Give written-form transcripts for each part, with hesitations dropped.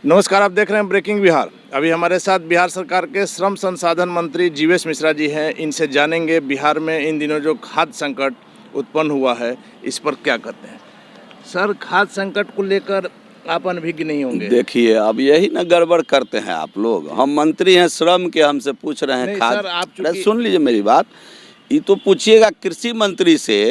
नमस्कार, आप देख रहे हैं ब्रेकिंग बिहार। अभी हमारे साथ बिहार सरकार के श्रम संसाधन मंत्री जीवेश मिश्रा जी हैं। इनसे जानेंगे बिहार में इन दिनों जो खाद्य संकट उत्पन्न हुआ है इस पर क्या कहते हैं। सर, खाद्य संकट को लेकर आप अनभिज्ञ नहीं होंगे? देखिए, अब यही ना गड़बड़ करते हैं आप लोग। हम मंत्री हैं श्रम के, हमसे पूछ रहे हैं खाद्य। सर, आप अरे सुन लीजिए मेरी बात, ये तो पूछिएगा कृषि मंत्री से।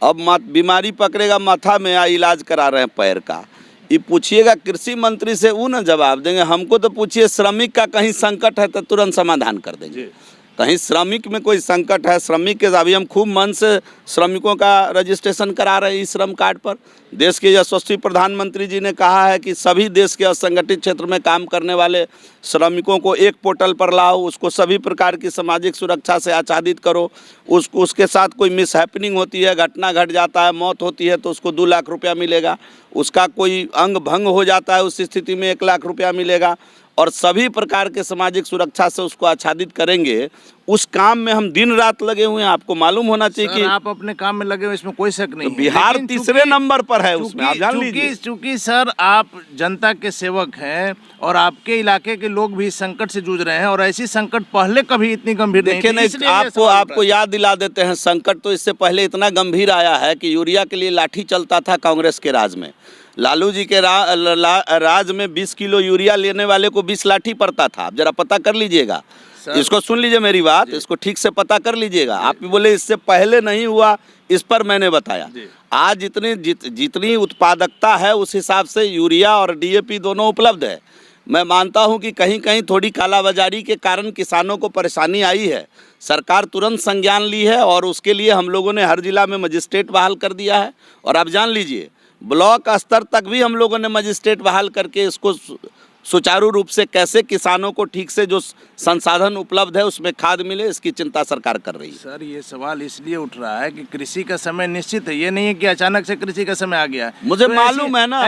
अब बीमारी पकड़ेगा माथा में या इलाज करा रहे हैं पैर का, ये पूछिएगा कृषि मंत्री से, वो ना जवाब देंगे। हमको तो पूछिए श्रमिक का कहीं संकट है तो तुरंत समाधान कर देंगे। कहीं श्रमिक में कोई संकट है, श्रमिक के अभी हम खूब मन से श्रमिकों का रजिस्ट्रेशन करा रहे हैं इस श्रम कार्ड पर। देश के यशस्वी प्रधानमंत्री जी ने कहा है कि सभी देश के असंगठित क्षेत्र में काम करने वाले श्रमिकों को एक पोर्टल पर लाओ, उसको सभी प्रकार की सामाजिक सुरक्षा से आच्छादित करो। उसके साथ कोई मिसहैपनिंग होती है, घटना घट जाता है, मौत होती है तो उसको 2 लाख रुपया मिलेगा। उसका कोई अंग भंग हो जाता है, उस स्थिति में 1 लाख रुपया मिलेगा। और सभी प्रकार के सामाजिक सुरक्षा से उसको आच्छादित करेंगे। उस काम में हम दिन रात लगे हुए हैं। आपको मालूम होना चाहिए कि आप अपने काम में लगे हुए, इसमें कोई शक नहीं तो बिहार तीसरे नंबर पर है उसमें, आप जान लीजिए। चूंकि सर आप जनता के सेवक हैं और आपके इलाके के लोग भी संकट से जूझ रहे हैं, और ऐसी संकट पहले कभी इतनी गंभीर नहीं थी। देखिए, आपको याद दिला देते हैं, संकट तो इससे पहले इतना गंभीर आया है कि यूरिया के लिए लाठी चलता था कांग्रेस के राज में। लालू जी के राज में 20 किलो यूरिया लेने वाले को 20 लाठी पड़ता था। आप जरा पता कर लीजिएगा, इसको सुन लीजिए मेरी बात, इसको ठीक से पता कर लीजिएगा। आप भी बोले इससे पहले नहीं हुआ, इस पर मैंने बताया। आज जितनी उत्पादकता है उस हिसाब से यूरिया और डीएपी दोनों उपलब्ध है। मैं मानता हूं कि कहीं कहीं थोड़ी कालाबाजारी के कारण किसानों को परेशानी आई है। सरकार तुरंत संज्ञान ली है और उसके लिए हम लोगों ने हर जिला में मजिस्ट्रेट बहाल कर दिया है। और आप जान लीजिए, ब्लॉक स्तर तक भी हम लोगों ने मजिस्ट्रेट बहाल करके इसको सुचारू रूप से कैसे किसानों को ठीक से जो संसाधन उपलब्ध है उसमें खाद मिले, इसकी चिंता सरकार कर रही है। सर, ये सवाल इसलिए उठ रहा है कि कृषि का समय निश्चित है, ये नहीं है कि अचानक से कृषि का समय आ गया है। मुझे मालूम है ना,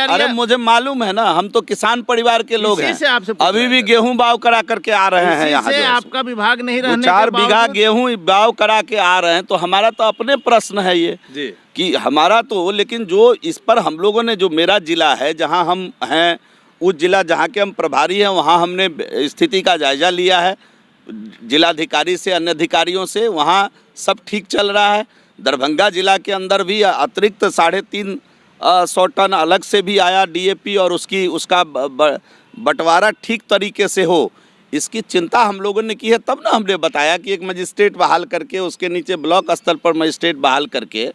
अरे मुझे मालूम है ना, हम तो किसान परिवार के लोग हैं। अभी भी गेहूँ बाव करा करके आ रहे हैं यहाँ। आपका विभाग नहीं रहने 4 बीघा गेहूँ बाव करा के आ रहे हैं, तो हमारा तो अपने प्रश्न है ये कि हमारा तो, लेकिन जो इस पर हम लोगों ने, जो मेरा जिला है जहाँ हम हैं, उस जिला जहाँ के हम प्रभारी हैं, वहाँ हमने स्थिति का जायजा लिया है जिलाधिकारी से, अन्य अधिकारियों से। वहाँ सब ठीक चल रहा है। दरभंगा जिला के अंदर भी अतिरिक्त 350 टन अलग से भी आया डीएपी, और उसका बंटवारा ठीक तरीके से हो, इसकी चिंता हम लोगों ने की है। तब ना हमने बताया कि एक मजिस्ट्रेट बहाल करके, उसके नीचे ब्लॉक स्तर पर मजिस्ट्रेट बहाल करके,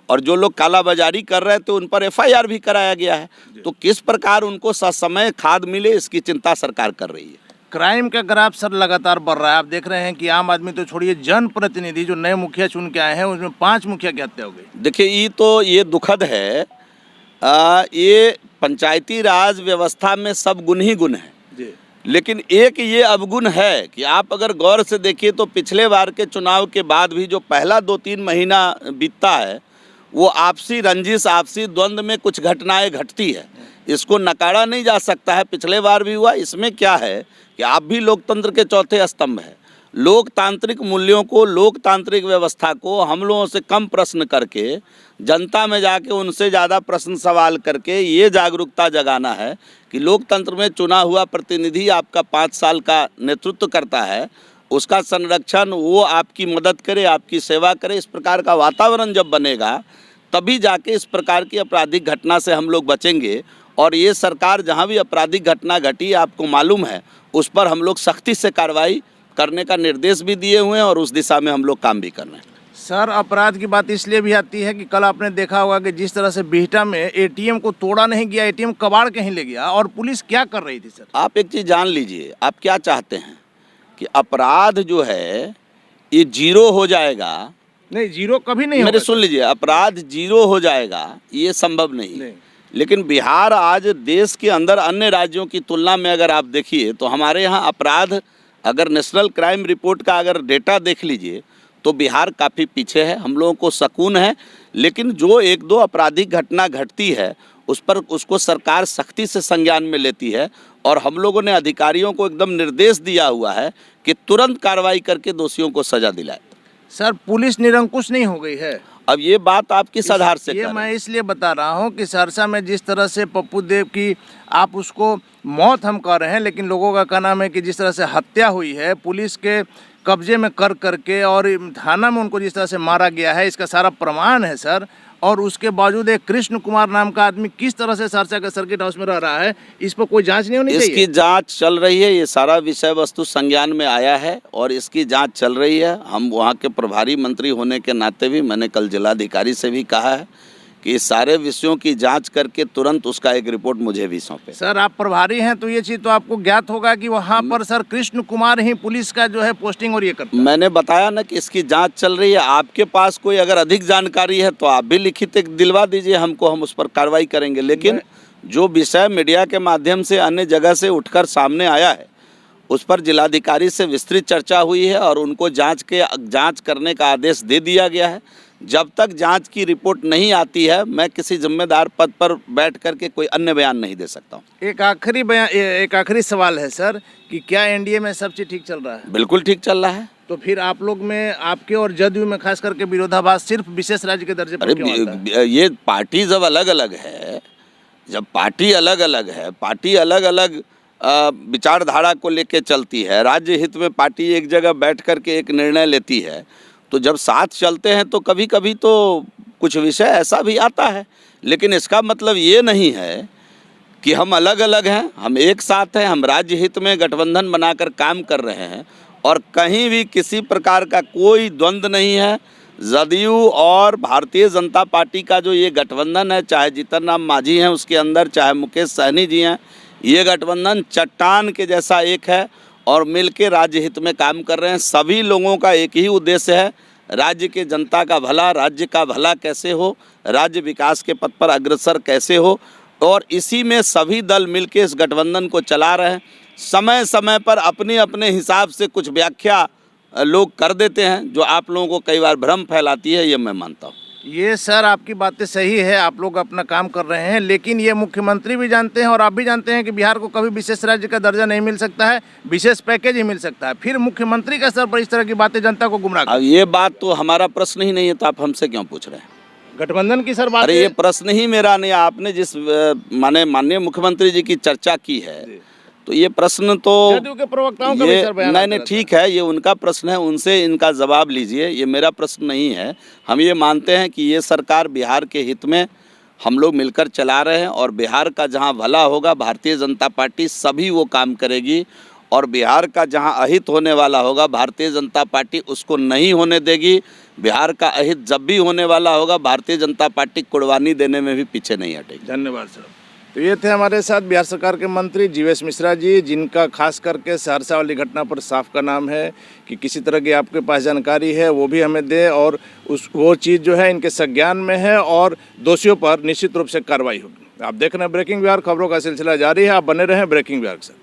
और जो लोग कालाबाजारी कर रहे थे उन पर एफआईआर भी कराया गया है। तो किस प्रकार उनको ससमय खाद मिले, इसकी चिंता सरकार कर रही है। क्राइम का ग्राफ सर लगातार बढ़ रहा है। आप देख रहे हैं कि आम आदमी तो छोड़िए, जनप्रतिनिधि जो नए मुखिया चुन के आए हैं उसमें 5 मुखिया की हत्या हो गई। देखिए, ये दुखद है। ये पंचायती राज व्यवस्था में सब गुण ही गुण है, लेकिन एक ये अवगुण है कि आप अगर गौर से देखिए तो पिछले बार के चुनाव के बाद भी जो पहला 2-3 महीना बीतता है, वो आपसी रंजिश, आपसी द्वंद्व में कुछ घटनाएं घटती है। इसको नकारा नहीं जा सकता है। पिछले बार भी हुआ। इसमें क्या है कि आप भी लोकतंत्र के चौथे स्तंभ है। लोकतांत्रिक मूल्यों को, लोकतांत्रिक व्यवस्था को हम लोगों से कम प्रश्न करके, जनता में जाके उनसे ज़्यादा प्रश्न सवाल करके ये जागरूकता जगाना है कि लोकतंत्र में चुना हुआ प्रतिनिधि आपका 5 साल का नेतृत्व करता है, उसका संरक्षण, वो आपकी मदद करे, आपकी सेवा करे। इस प्रकार का वातावरण जब बनेगा तभी जाके इस प्रकार की आपराधिक घटना से हम लोग बचेंगे। और ये सरकार जहाँ भी आपराधिक घटना घटी, आपको मालूम है, उस पर हम लोग सख्ती से कार्रवाई करने का निर्देश भी दिए हुए हैं और उस दिशा में हम लोग काम भी कर रहे हैं। सर, अपराध की बात इसलिए भी आती है कि कल आपने देखा होगा कि जिस तरह से बिहटा में एटीएम को तोड़ा नहीं गया, एटीएम कबाड़ कहीं ले गया, और पुलिस क्या कर रही थी। सर, आप एक चीज़ जान लीजिए, आप क्या चाहते हैं कि अपराध जो है ये 0 हो जाएगा? नहीं, 0 कभी नहीं। मेरे सुन लीजिए, अपराध 0 हो जाएगा ये संभव नहीं। लेकिन बिहार आज देश के अंदर अन्य राज्यों की तुलना में अगर आप देखिए तो हमारे यहाँ अपराध, अगर नेशनल क्राइम रिपोर्ट का अगर डेटा देख लीजिए तो बिहार काफ़ी पीछे है। हम लोगों को सकून है, लेकिन जो 1-2 आपराधिक घटना घटती है उसको सरकार सख्ती से संज्ञान में लेती है। और हम लोगों ने अधिकारियों को एकदम निर्देश दिया हुआ है कि तुरंत कार्रवाई करके दोषियों को सजा दिलाए। सर, पुलिस निरंकुश नहीं हो गई है? अब ये बात आप किस आधार से ये कर रहे मैं हैं? इसलिए बता रहा हूँ कि सहरसा में जिस तरह से पप्पू देव की आप उसको मौत हम कह रहे हैं, लेकिन लोगों का कहना है कि जिस तरह से हत्या हुई है पुलिस के कब्जे में कर करके और थाना में उनको जिस तरह से मारा गया है, इसका सारा प्रमाण है सर। और उसके बावजूद एक कृष्ण कुमार नाम का आदमी किस तरह से सहरसा के सर्किट हाउस में रह रहा है, इस पर कोई जांच नहीं होनी चाहिए? इसकी जांच चल रही है, ये सारा विषय वस्तु संज्ञान में आया है और इसकी जांच चल रही है। हम वहाँ के प्रभारी मंत्री होने के नाते भी मैंने कल जिलाधिकारी से भी कहा है कि इस सारे विषयों की जांच करके तुरंत उसका एक रिपोर्ट मुझे भी सौंपे। सर आप प्रभारी हैं तो ये चीज़ तो आपको ज्ञात होगा कि वहाँ पर सर कृष्ण कुमार ही पुलिस का जो है पोस्टिंग और ये करता है। मैंने बताया ना कि इसकी जांच चल रही है। आपके पास कोई अगर अधिक जानकारी है तो आप भी लिखित एक दिलवा दीजिए हमको, हम उस पर कार्रवाई करेंगे। लेकिन जो विषय मीडिया के माध्यम से अन्य जगह से उठकर सामने आया है उस पर जिलाधिकारी से विस्तृत चर्चा हुई है और उनको जांच करने का आदेश दे दिया गया है। जब तक जांच की रिपोर्ट नहीं आती है मैं किसी जिम्मेदार पद पर बैठ करके कोई अन्य बयान नहीं दे सकता हूँ। एक आखिरी सवाल है सर कि क्या एनडीए में सब चीज़ ठीक चल रहा है? बिल्कुल ठीक चल रहा है। तो फिर आप लोग में आपके और जदयू में खास करके विरोधाभास सिर्फ विशेष राज्य के दर्जे पर क्यों आता है? ये पार्टी जब अलग अलग है, जब पार्टी अलग अलग है, पार्टी अलग अलग विचारधारा को लेके चलती है, राज्य हित में पार्टी एक जगह बैठ करके एक निर्णय लेती है, तो जब साथ चलते हैं तो कभी कभी तो कुछ विषय ऐसा भी आता है। लेकिन इसका मतलब ये नहीं है कि हम अलग अलग हैं, हम एक साथ हैं, हम राज्य हित में गठबंधन बनाकर काम कर रहे हैं और कहीं भी किसी प्रकार का कोई द्वंद्व नहीं है। जदयू और भारतीय जनता पार्टी का जो ये गठबंधन है, चाहे जीतन राम मांझी हैं उसके अंदर, चाहे मुकेश सहनी जी हैं, ये गठबंधन चट्टान के जैसा एक है और मिलके राज्य हित में काम कर रहे हैं। सभी लोगों का एक ही उद्देश्य है, राज्य के जनता का भला, राज्य का भला कैसे हो, राज्य विकास के पथ पर अग्रसर कैसे हो, और इसी में सभी दल मिलके इस गठबंधन को चला रहे हैं। समय समय पर अपने अपने हिसाब से कुछ व्याख्या लोग कर देते हैं जो आप लोगों को कई बार भ्रम फैलाती है, ये मैं मानता हूँ। ये सर आपकी बातें सही है, आप लोग अपना काम कर रहे हैं, लेकिन ये मुख्यमंत्री भी जानते हैं और आप भी जानते हैं कि बिहार को कभी विशेष राज्य का दर्जा नहीं मिल सकता है, विशेष पैकेज ही मिल सकता है। फिर मुख्यमंत्री का सर पर इस तरह की बातें जनता को गुमराह अब ये बात तो हमारा प्रश्न ही नहीं है, तो आप हमसे क्यों पूछ रहे हैं? गठबंधन की सर बात। अरे ये प्रश्न ही मेरा नहीं, आपने जिस माननीय मुख्यमंत्री जी की चर्चा की है तो ये प्रश्न तो जदयू के प्रवक्ताओं का भी सर बयान नहीं ठीक है, ये उनका प्रश्न है, उनसे इनका जवाब लीजिए, ये मेरा प्रश्न नहीं है। हम ये मानते हैं कि ये सरकार बिहार के हित में हम लोग मिलकर चला रहे हैं और बिहार का जहां भला होगा भारतीय जनता पार्टी सभी वो काम करेगी और बिहार का जहां अहित होने वाला होगा भारतीय जनता पार्टी उसको नहीं होने देगी। बिहार का अहित जब भी होने वाला होगा भारतीय जनता पार्टी कुर्बानी देने में भी पीछे नहीं हटेगी। धन्यवाद सर। तो ये थे हमारे साथ बिहार सरकार के मंत्री जीवेश मिश्रा जी, जिनका खास करके सहरसा वाली घटना पर साफ का नाम है कि किसी तरह की आपके पास जानकारी है वो भी हमें दे और वो चीज़ जो है इनके संज्ञान में है और दोषियों पर निश्चित रूप से कार्रवाई होगी। आप देख रहे हैं ब्रेकिंग बिहार, खबरों का सिलसिला जारी है, आप बने रहें ब्रेकिंग बिहार के साथ।